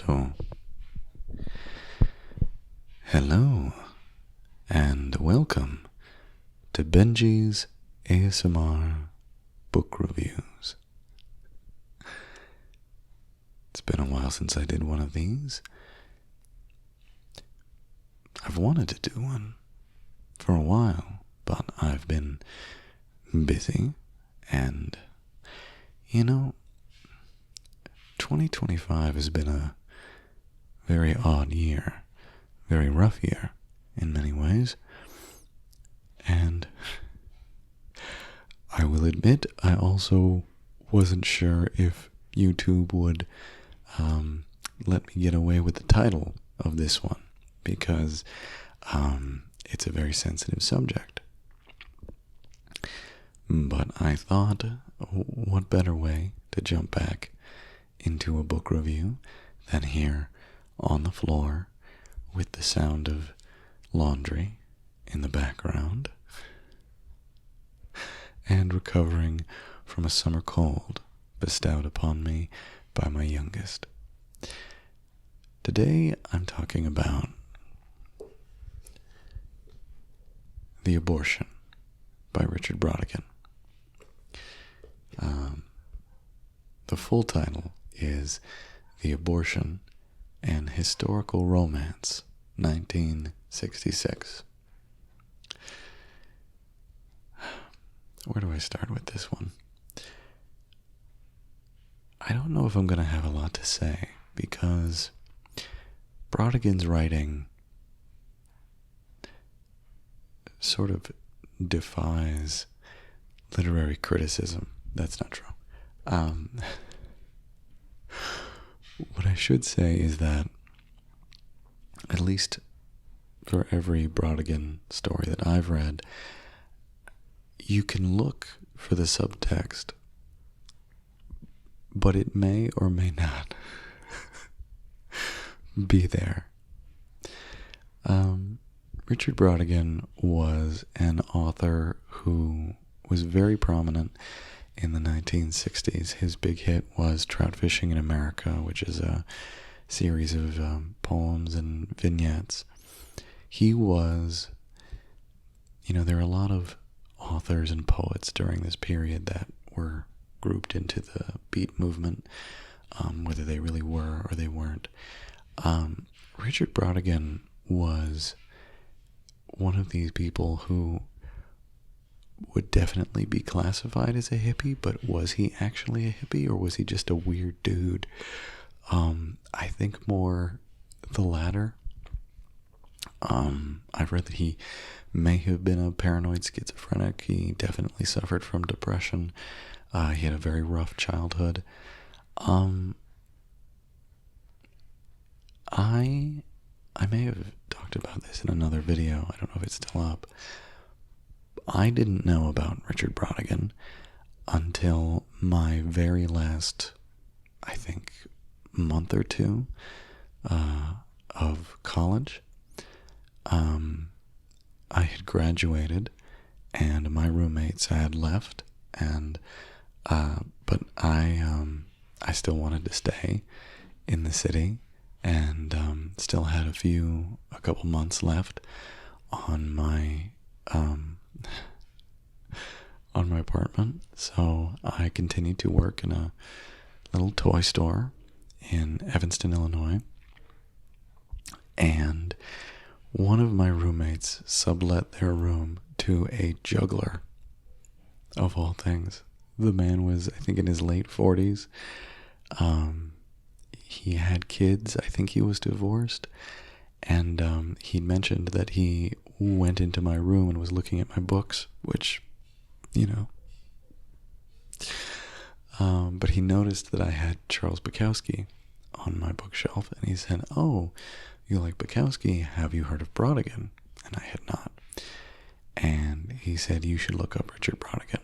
Hello. Hello, and welcome to Benji's ASMR Book Reviews. It's been a while since I did one of these. I've wanted to do one for a while, but I've been busy, and, 2025 has been a very odd year, very rough year in many ways, and I will admit I also wasn't sure if YouTube would let me get away with the title of this one, because it's a very sensitive subject. But I thought, what better way to jump back into a book review than here on the floor with the sound of laundry in the background and recovering from a summer cold bestowed upon me by my youngest. Today I'm talking about The Abortion by Richard Brautigan. The full title is The Abortion, an Historical Romance, 1966. Where do I start with this one? I don't know if I'm going to have a lot to say, because Brautigan's writing sort of defies literary criticism. That's not true. What I should say is that, at least for every Brautigan story that I've read, you can look for the subtext, but it may or may not be there. Richard Brautigan was an author who was very prominent in the 1960s. His big hit was Trout Fishing in America, which is a series of poems and vignettes. He was, there are a lot of authors and poets during this period that were grouped into the beat movement, whether they really were or they weren't. Richard Brautigan was one of these people who would definitely be classified as a hippie, but was he actually a hippie, or was he just a weird dude? I think more the latter. I've read that he may have been a paranoid schizophrenic. He definitely suffered from depression. He had a very rough childhood. I may have talked about this in another video. I don't know if it's still up. I didn't know about Richard Brautigan until my very last, I think, month or two of college. I had graduated, and my roommates had left, and but I still wanted to stay in the city, and still had a couple months left on my apartment. So I continued to work in a little toy store in Evanston, Illinois, and one of my roommates sublet their room to a juggler, of all things. The man was, I think, in his late 40s. He had kids. I think he was divorced. And he mentioned that he went into my room and was looking at my books, which, but he noticed that I had Charles Bukowski on my bookshelf, and he said, "Oh, you like Bukowski? Have you heard of Brautigan?" And I had not. And he said, "You should look up Richard Brautigan."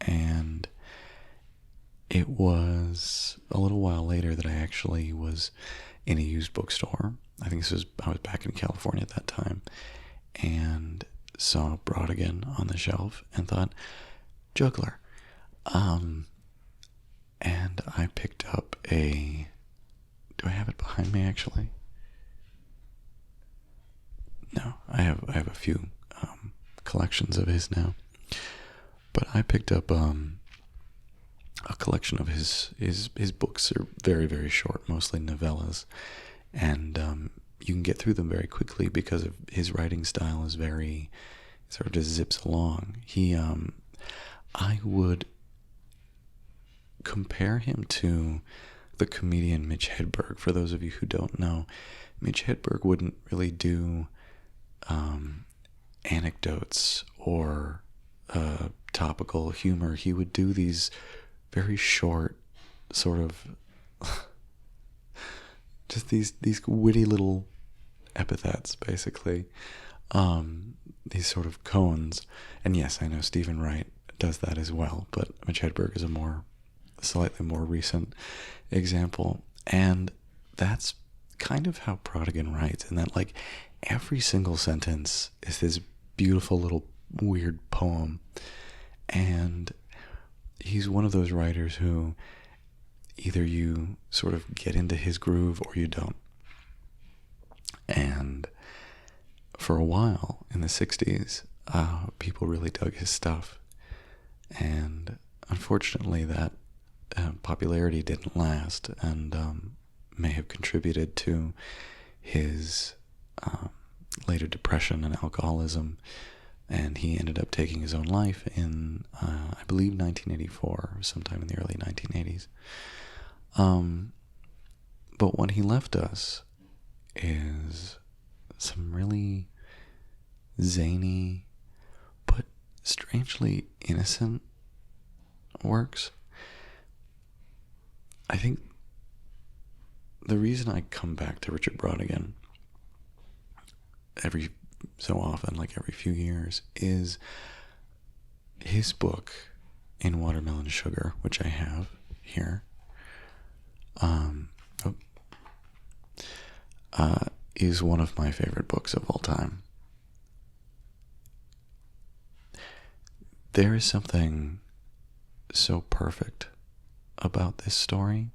And it was a little while later that I actually was in a used bookstore. I was back in California at that time, and saw Brautigan on the shelf and thought, juggler. And I picked up a Do I have it behind me, actually? No, I have a few collections of his now. But I picked up a collection of his books. Are very, very short, mostly novellas. And you can get through them very quickly because of his writing style is very, sort of just zips along. I would compare him to the comedian Mitch Hedberg. For those of you who don't know, Mitch Hedberg wouldn't really do anecdotes or topical humor. He would do these very short, sort of just these witty little epithets, basically. These sort of koans. And yes, I know Stephen Wright does that as well, but Mitch Hedberg is a slightly more recent example. And that's kind of how Brautigan writes, in that, like, every single sentence is this beautiful little weird poem. And he's one of those writers who either you sort of get into his groove or you don't. And for a while in the 60s, people really dug his stuff. And unfortunately, that popularity didn't last, and may have contributed to his later depression and alcoholism. And he ended up taking his own life in, I believe, 1984, sometime in the early 1980s. But what he left us is some really zany, but strangely innocent works. I think the reason I come back to Richard Brautigan every so often, like every few years, is his book In Watermelon Sugar, which I have here, is one of my favorite books of all time. There is something so perfect about this story.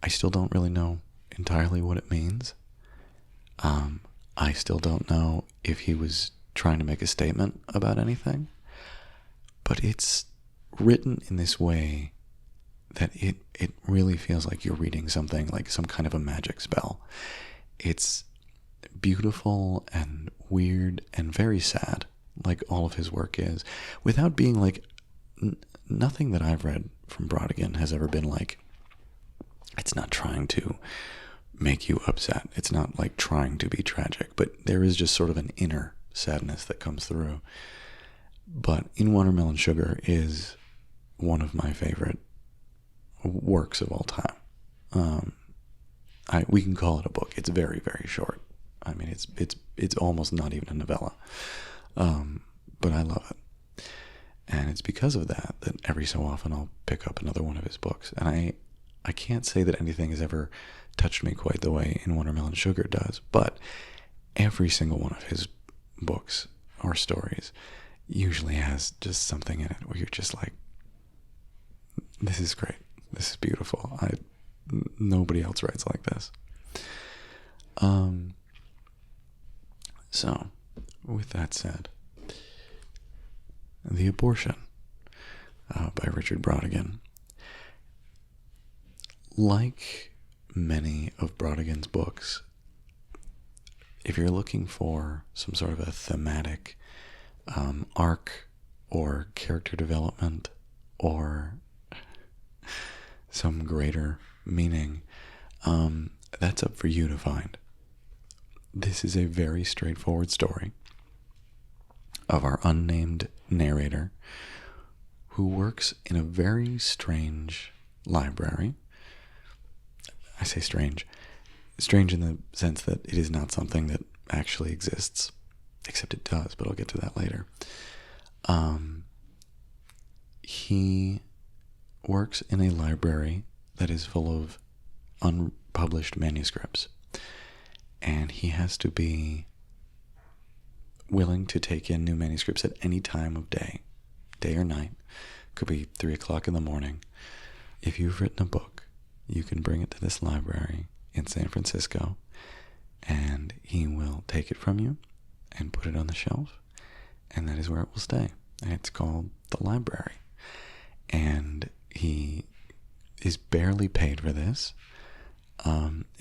I still don't really know entirely what it means. I still don't know if he was trying to make a statement about anything, but it's written in this way that it really feels like you're reading something, like some kind of a magic spell. It's beautiful and weird and very sad, like all of his work is, without being like, nothing that I've read from Brautigan has ever been like, it's not trying to make you upset. It's not like trying to be tragic, but there is just sort of an inner sadness that comes through. But In Watermelon Sugar is one of my favorite works of all time. We can call it a book. It's very, very short. I mean, it's almost not even a novella. But I love it. And it's because of that every so often I'll pick up another one of his books. And I can't say that anything has ever touched me quite the way In Watermelon Sugar does, but every single one of his books or stories usually has just something in it where you're just like, this is great. This is beautiful. Nobody else writes like this. So, with that said, The Abortion by Richard Brautigan. Like many of Brautigan's books, if you're looking for some sort of a thematic arc or character development or some greater meaning, that's up for you to find. This is a very straightforward story of our unnamed narrator who works in a very strange library. I say strange in the sense that it is not something that actually exists, except it does, but I'll get to that later. He works in a library that is full of unpublished manuscripts, and he has to be willing to take in new manuscripts at any time of day or night. Could be 3 o'clock in the morning. If you've written a book, you can bring it to this library in San Francisco, and he will take it from you and put it on the shelf, and that is where it will stay. And it's called the library. And he is barely paid for this.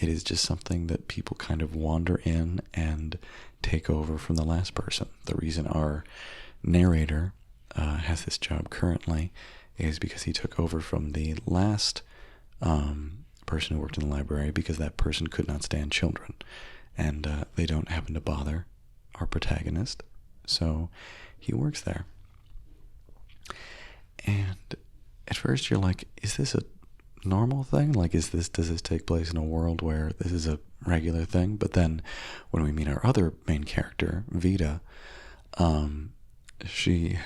It is just something that people kind of wander in and take over from the last person. The reason our narrator has this job currently is because he took over from the last person who worked in the library, because that person could not stand children, and they don't happen to bother our protagonist, so he works there. And at first you're like, is this a normal thing? Like, does this take place in a world where this is a regular thing? But then when we meet our other main character, Vita, she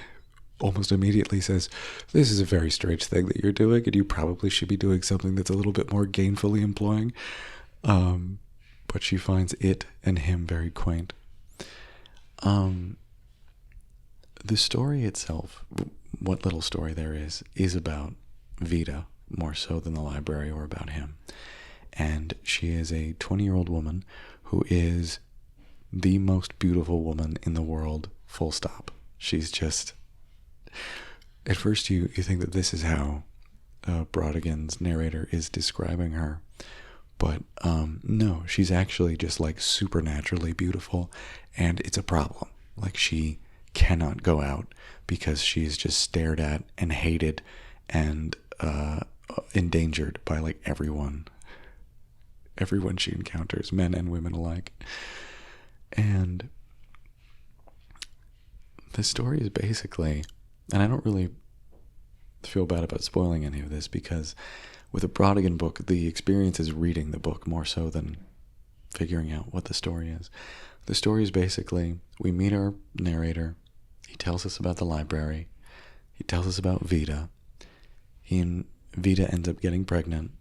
almost immediately says, this is a very strange thing that you're doing, and you probably should be doing something that's a little bit more gainfully employing. But she finds it and him very quaint. The story itself, what little story there is about Vita, more so than the library or about him. And she is a 20-year-old woman who is the most beautiful woman in the world, full stop. She's just... At first you think that this is how Brautigan's narrator is describing her. But no, she's actually just like supernaturally beautiful, and it's a problem. Like, she cannot go out because she's just stared at and hated and endangered by like everyone she encounters, men and women alike. And the story is basically, and I don't really feel bad about spoiling any of this, because with a Brautigan book, the experience is reading the book more so than figuring out what the story is. The story is basically, we meet our narrator, he tells us about the library, he tells us about Vita. He and Vita ends up getting pregnant.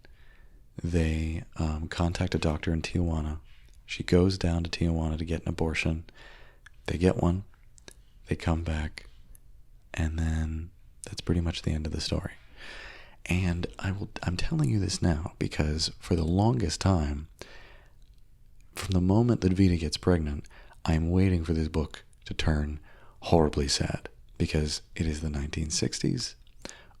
They contact a doctor in Tijuana. She goes down to Tijuana to get an abortion. They get one. They come back. And then that's pretty much the end of the story. And I'm telling you this now because for the longest time, from the moment that Vita gets pregnant, I'm waiting for this book to turn horribly sad, because it is the 1960s.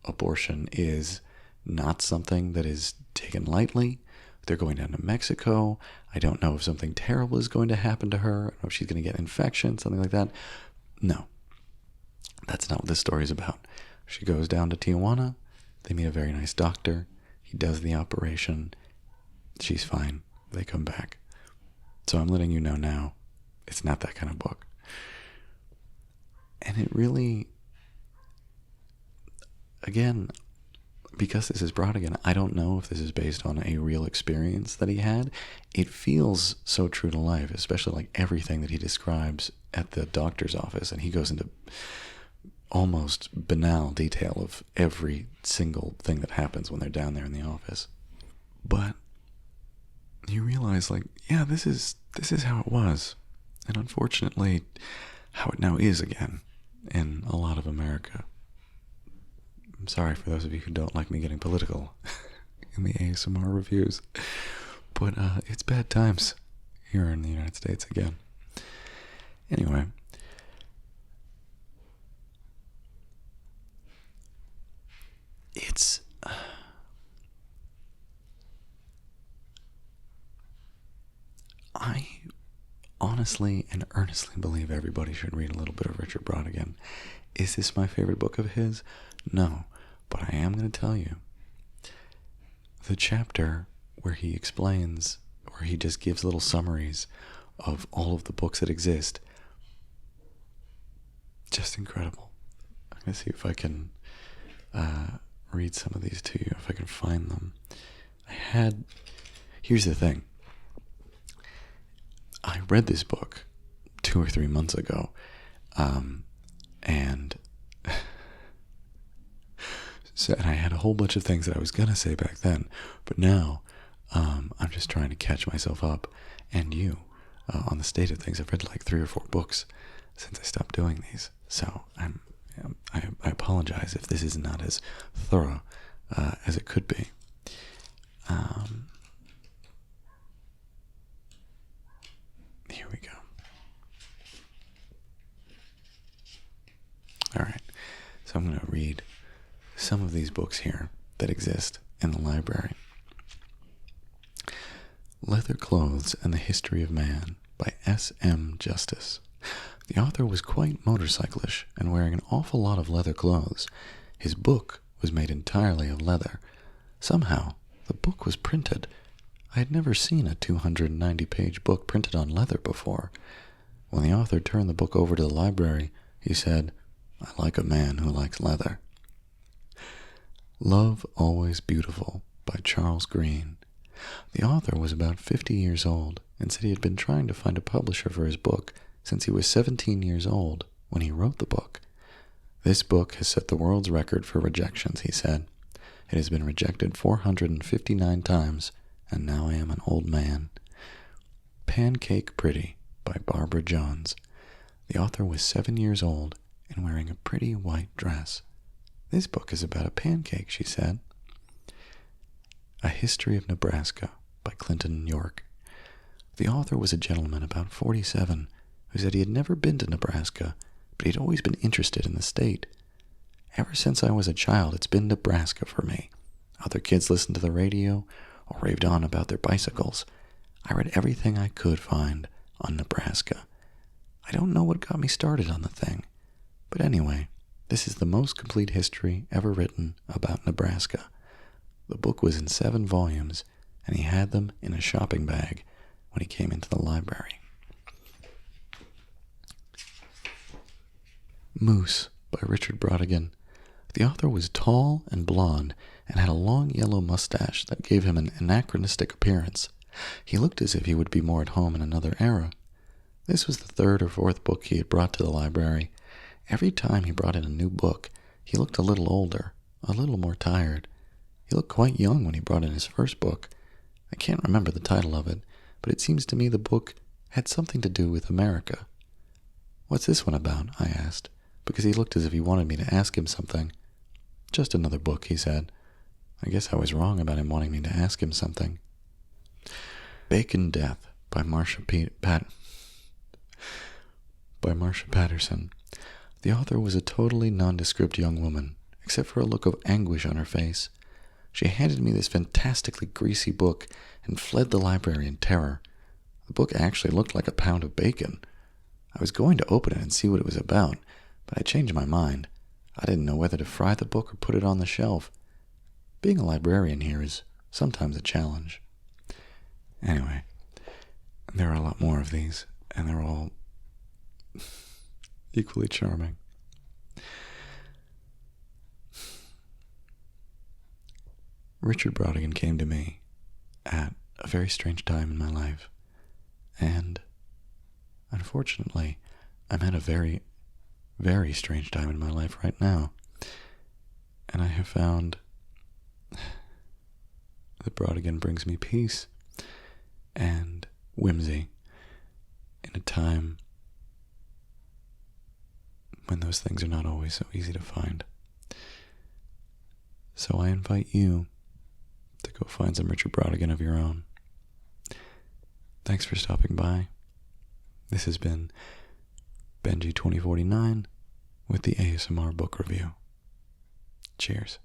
Abortion is not something that is taken lightly. They're going down to Mexico. I don't know if something terrible is going to happen to her. I don't know if she's going to get an infection, something like that. No, that's not what this story is about. She goes down to Tijuana. They meet a very nice doctor. He does the operation. She's fine. They come back. So I'm letting you know now, it's not that kind of book. And it really, again, because this is Brautigan, I don't know if this is based on a real experience that he had. It feels so true to life, especially like everything that he describes at the doctor's office. And he goes into almost banal detail of every single thing that happens when they're down there in the office. But you realize, like, yeah, this is how it was. And unfortunately, how it now is again in a lot of America. I'm sorry for those of you who don't like me getting political in the ASMR reviews. But it's bad times here in the United States again. Anyway. It's... I honestly and earnestly believe everybody should read a little bit of Richard Brautigan. Is this my favorite book of his? No, but I am going to tell you. The chapter where he explains, where he just gives little summaries of all of the books that exist, just incredible. I'm going to see if I can read some of these to you, if I can find them. Here's the thing. I read this book 2 or 3 months ago, and so I had a whole bunch of things that I was going to say back then, but now I'm just trying to catch myself up, and on the state of things. I've read like 3 or 4 books since I stopped doing these, so I apologize if this is not as thorough as it could be. Here we go. All right, so I'm going to read some of these books here that exist in the library. Leather Clothes and the History of Man by S.M. Justice. The author was quite motorcyclish and wearing an awful lot of leather clothes. His book was made entirely of leather. Somehow, the book was printed. I had never seen a 290-page book printed on leather before. When the author turned the book over to the library, he said, "I like a man who likes leather." Love Always Beautiful by Charles Green. The author was about 50 years old and said he had been trying to find a publisher for his book since he was 17 years old when he wrote the book. This book has set the world's record for rejections, he said. It has been rejected 459 times, and now I am an old man. Pancake Pretty by Barbara Jones. The author was 7 years old and wearing a pretty white dress. This book is about a pancake, she said. A History of Nebraska by Clinton York. The author was a gentleman about 47 who said he had never been to Nebraska, but he'd always been interested in the state. Ever since I was a child, it's been Nebraska for me. Other kids listened to the radio or raved on about their bicycles. I read everything I could find on Nebraska. I don't know what got me started on the thing, but anyway, this is the most complete history ever written about Nebraska. The book was in 7 volumes, and he had them in a shopping bag when he came into the library. Moose by Richard Brautigan. The author was tall and blond and had a long yellow mustache that gave him an anachronistic appearance. He looked as if he would be more at home in another era. This was the 3rd or 4th book he had brought to the library. Every time he brought in a new book, he looked a little older, a little more tired. He looked quite young when he brought in his first book. I can't remember the title of it, but it seems to me the book had something to do with America. "What's this one about?" I asked, because he looked as if he wanted me to ask him something. "Just another book," he said. I guess I was wrong about him wanting me to ask him something. Bacon Death by Marcia Patterson. The author was a totally nondescript young woman, except for a look of anguish on her face. She handed me this fantastically greasy book and fled the library in terror. The book actually looked like a pound of bacon. I was going to open it and see what it was about, but I changed my mind. I didn't know whether to fry the book or put it on the shelf. Being a librarian here is sometimes a challenge. Anyway, there are a lot more of these, and they're all equally charming. Richard Brautigan came to me at a very strange time in my life, and unfortunately, I'm at a very, very strange time in my life right now, and I have found that Brautigan brings me peace and whimsy in a time when those things are not always so easy to find. So I invite you to go find some Richard Brautigan of your own. Thanks for stopping by. This has been Benji 2049 with the ASMR Book Review. Cheers.